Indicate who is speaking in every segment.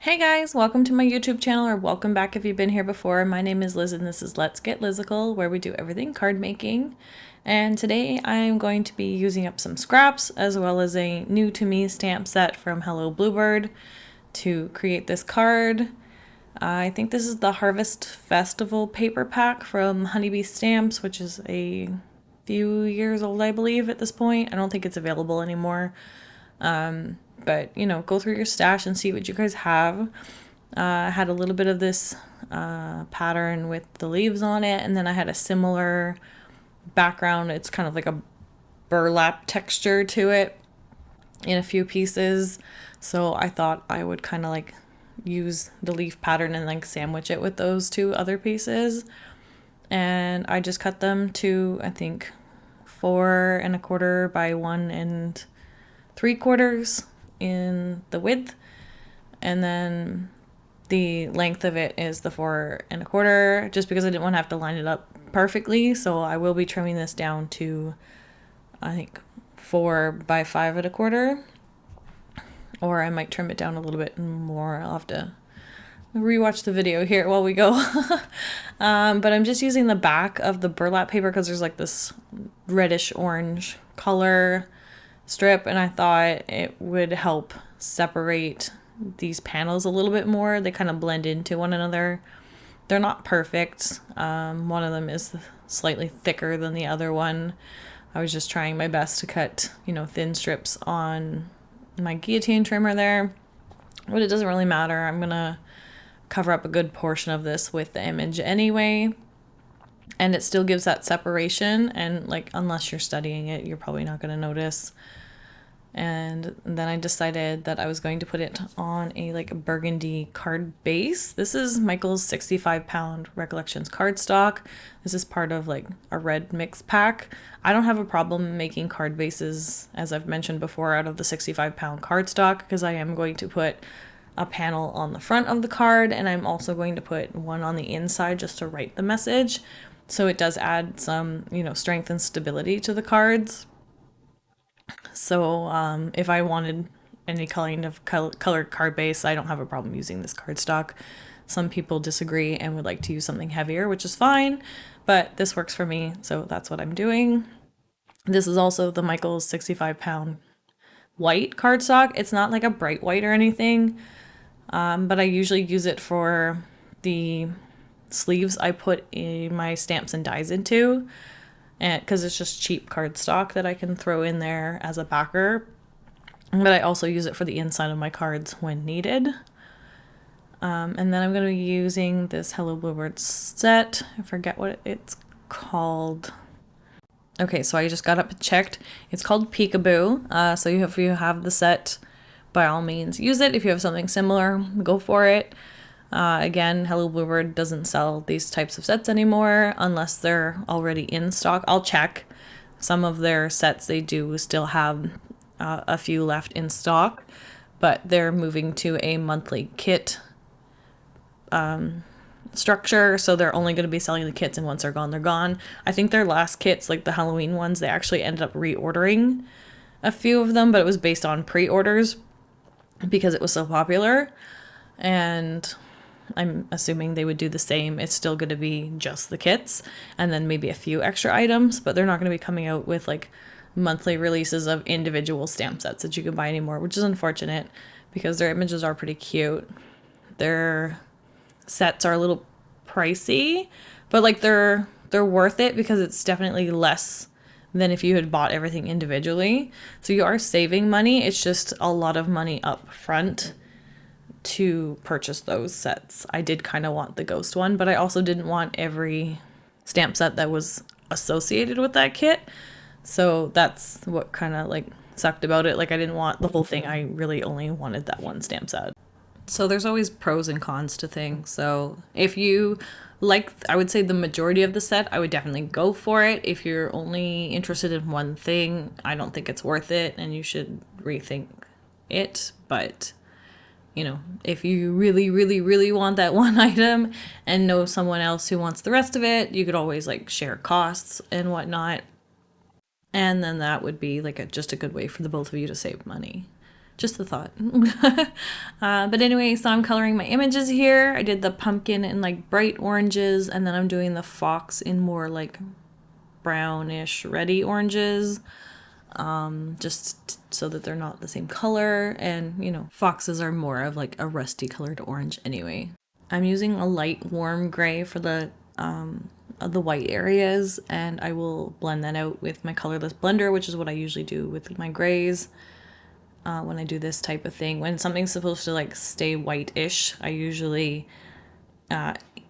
Speaker 1: Hey guys, welcome to my YouTube channel, or welcome back if you've been here before. My name is Liz and this is Let's Get Lizical, where we do everything card making. And today I'm going to be using up some scraps as well as a new to me stamp set from Hello Bluebird to create this card. I think this is the Harvest Festival paper pack from Bee Stamps, which is a few years old, I believe, at this point. I don't think it's available anymore. But, you know, go through your stash and see what you guys have. I had a little bit of this pattern with the leaves on it, and then I had a similar background. It's kind of like a burlap texture to it in a few pieces. So I thought I would kind of like use the leaf pattern and like sandwich it with those two other pieces. And I just cut them to, I think, 4¼ by 1¾ in the width, and then the length of it is the 4¼ just because I didn't want to have to line it up perfectly. So I will be trimming this down to, I think, 4 by 5¼ or I might trim it down a little bit more. I'll have to rewatch the video here while we go. But I'm just using the back of the burlap paper because there's like this reddish orange color strip, and I thought it would help separate these panels a little bit more. They kind of blend into one another. They're not perfect. One of them is slightly thicker than the other one. I was just trying my best to cut, thin strips on my guillotine trimmer there, but it doesn't really matter. I'm gonna cover up a good portion of this with the image anyway, and it still gives that separation, and like unless you're studying it, you're probably not going to notice. And then I decided that I was going to put it on a like burgundy card base. This is Michael's 65-pound Recollections cardstock. This is part of like a red mix pack. I don't have a problem making card bases, as I've mentioned before, out of the 65-pound cardstock, because I am going to put a panel on the front of the card, and I'm also going to put one on the inside just to write the message. So it does add some, strength and stability to the cards. So if I wanted any kind of colored card base, I don't have a problem using this cardstock. Some people disagree and would like to use something heavier, which is fine, but this works for me, so that's what I'm doing. This is also the Michael's 65-pound white cardstock. It's not like a bright white or anything, but I usually use it for the sleeves I put in my stamps and dies into, and because it's just cheap cardstock that I can throw in there as a backer. But I also use it for the inside of my cards when needed. And then I'm going to be using this Hello Bluebird set. I forget what it's called. Okay, so I just got up and checked. It's called Peekaboo. So if you have the set, by all means use it. If you have something similar, go for it. Again, Hello Bluebird doesn't sell these types of sets anymore unless they're already in stock. I'll check. Some of their sets they do still have a few left in stock, but they're moving to a monthly kit structure, so they're only going to be selling the kits, and once they're gone, they're gone. I think their last kits, like the Halloween ones, they actually ended up reordering a few of them, but it was based on pre-orders because it was so popular, and I'm assuming they would do the same. It's still going to be just the kits and then maybe a few extra items, but they're not going to be coming out with like monthly releases of individual stamp sets that you can buy anymore, which is unfortunate because their images are pretty cute. Their sets are a little pricey, but like they're worth it because it's definitely less than if you had bought everything individually. So you are saving money. It's just a lot of money up front to purchase those sets. I did kind of want the ghost one, but I also didn't want every stamp set that was associated with that kit. So that's what kind of like sucked about it. Like I didn't want the whole thing. I really only wanted that one stamp set. So there's always pros and cons to things. So if you like, I would say the majority of the set, I would definitely go for it. If you're only interested in one thing, I don't think it's worth it and you should rethink it. But if you really, really, really want that one item and know someone else who wants the rest of it, you could always like share costs and whatnot. And then that would be like just a good way for the both of you to save money. Just the thought. But anyway, so I'm coloring my images here. I did the pumpkin in like bright oranges, and then I'm doing the fox in more like brownish reddy oranges, just so that they're not the same color. And you know, foxes are more of like a rusty colored orange anyway. I'm using a light warm gray for the white areas, and I will blend that out with my colorless blender, which is what I usually do with my grays. When I do this type of thing, when something's supposed to like stay white-ish, I usually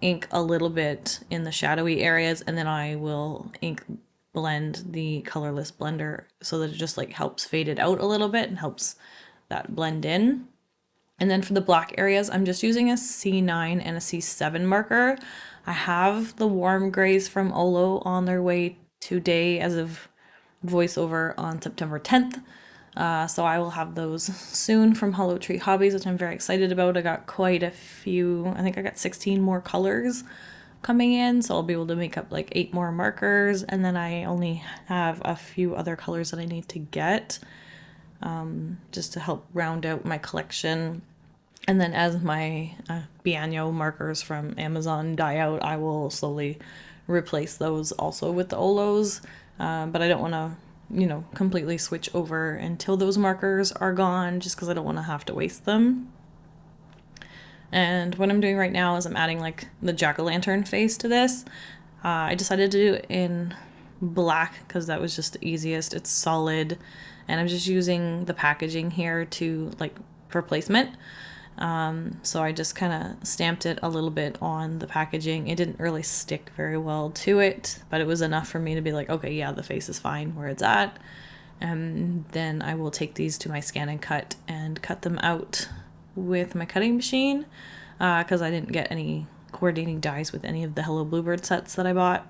Speaker 1: ink a little bit in the shadowy areas, and then I will ink blend the colorless blender so that it just like helps fade it out a little bit and helps that blend in. And then for the black areas, I'm just using a C9 and a C7 marker. I have the warm grays from Olo on their way today as of voiceover on September 10th. So I will have those soon from Hollow Tree Hobbies, which I'm very excited about. I got quite a few. I think I got 16 more colors coming in, so I'll be able to make up like 8 more markers, and then I only have a few other colors that I need to get just to help round out my collection. And then as my Bianno markers from Amazon die out, I will slowly replace those also with the Olos. But I don't want to, you know, completely switch over until those markers are gone, just because I don't want to have to waste them. And what I'm doing right now is I'm adding like the jack-o'-lantern face to this. I decided to do it in black because that was just the easiest. It's solid, and I'm just using the packaging here to like for placement. So I just kind of stamped it a little bit on the packaging. It didn't really stick very well to it, but it was enough for me to be like, okay, yeah, the face is fine where it's at. And then I will take these to my scan and cut them out with my cutting machine, because I didn't get any coordinating dies with any of the Hello Bluebird sets that I bought.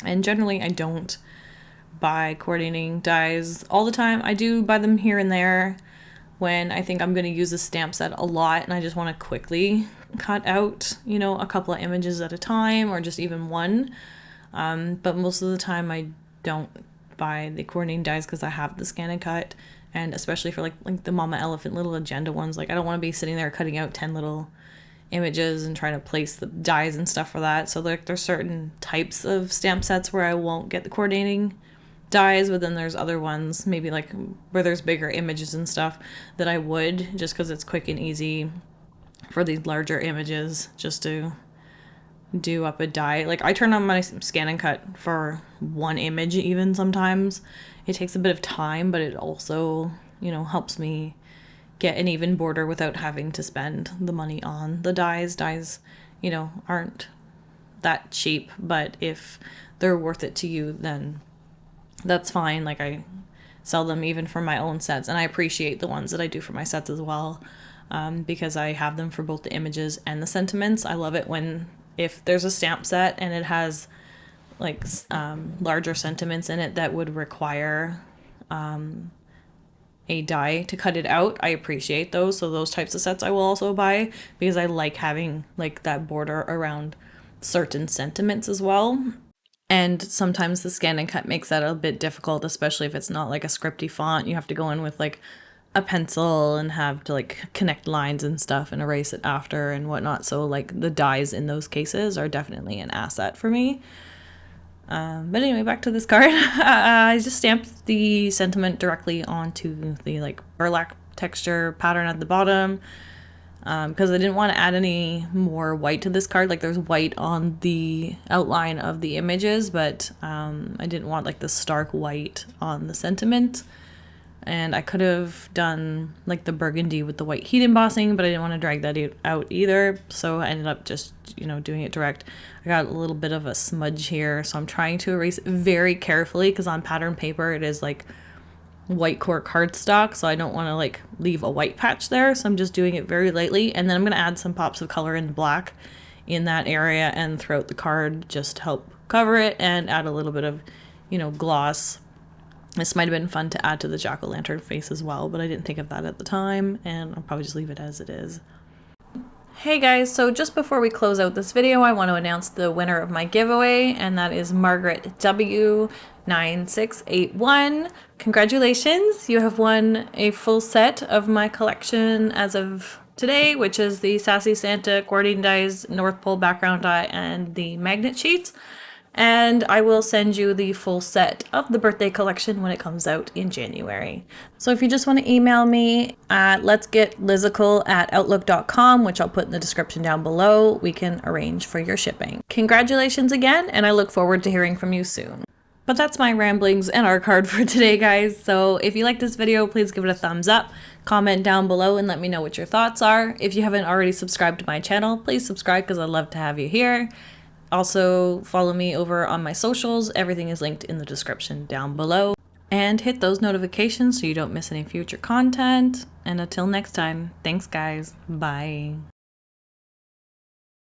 Speaker 1: And generally I don't buy coordinating dies all the time. I do buy them here and there when I think I'm going to use a stamp set a lot and I just want to quickly cut out, you know, a couple of images at a time, or just even one. But most of the time I don't buy the coordinating dies because I have the scan and cut, and especially for like the Mama Elephant little agenda ones, like I don't want to be sitting there cutting out 10 little images and trying to place the dies and stuff for that. So like there's certain types of stamp sets where I won't get the coordinating dies, but then there's other ones, maybe like where there's bigger images and stuff, that I would, just because it's quick and easy for these larger images just to do up a die. Like I turn on my scan and cut for one image even sometimes. It takes a bit of time, but it also, you know, helps me get an even border without having to spend the money on the dies. Dies, you know, aren't that cheap, but if they're worth it to you, then that's fine. Like I sell them even for my own sets, and I appreciate the ones that I do for my sets as well, because I have them for both the images and the sentiments. I love it when, if there's a stamp set and it has like larger sentiments in it that would require a die to cut it out, I appreciate those. So those types of sets I will also buy, because I like having like that border around certain sentiments as well. And sometimes the scan and cut makes that a bit difficult, especially if it's not like a scripty font. You have to go in with like a pencil and have to like connect lines and stuff and erase it after and whatnot. So like the dies in those cases are definitely an asset for me. But anyway, back to this card. I just stamped the sentiment directly onto the like burlap texture pattern at the bottom, because I didn't want to add any more white to this card. Like there's white on the outline of the images, but I didn't want like the stark white on the sentiment. And I could have done like the burgundy with the white heat embossing, but I didn't want to drag that out either. So I ended up just, you know, doing it direct. I got a little bit of a smudge here, so I'm trying to erase it very carefully, because on pattern paper it is like white core cardstock, so I don't want to like leave a white patch there. So I'm just doing it very lightly, and then I'm going to add some pops of color in black in that area and throughout the card just to help cover it and add a little bit of, you know, gloss. This might have been fun to add to the jack-o'-lantern face as well, but I didn't think of that at the time, and I'll probably just leave it as it is. Hey guys, so just before we close out this video, I want to announce the winner of my giveaway, and that is Margaret W9681. Congratulations, you have won a full set of my collection as of today, which is the Sassy Santa accordion dies, North Pole background die, and the magnet sheets. And I will send you the full set of the birthday collection when it comes out in January. So if you just want to email me at letsgetlizical@outlook.com, which I'll put in the description down below, we can arrange for your shipping. Congratulations again, and I look forward to hearing from you soon. But that's my ramblings and our card for today, guys. So if you like this video, please give it a thumbs up, comment down below, and let me know what your thoughts are. If you haven't already subscribed to my channel, please subscribe because I'd love to have you here. Also, follow me over on my socials. Everything is linked in the description down below. And hit those notifications so you don't miss any future content. And until next time, thanks guys. Bye.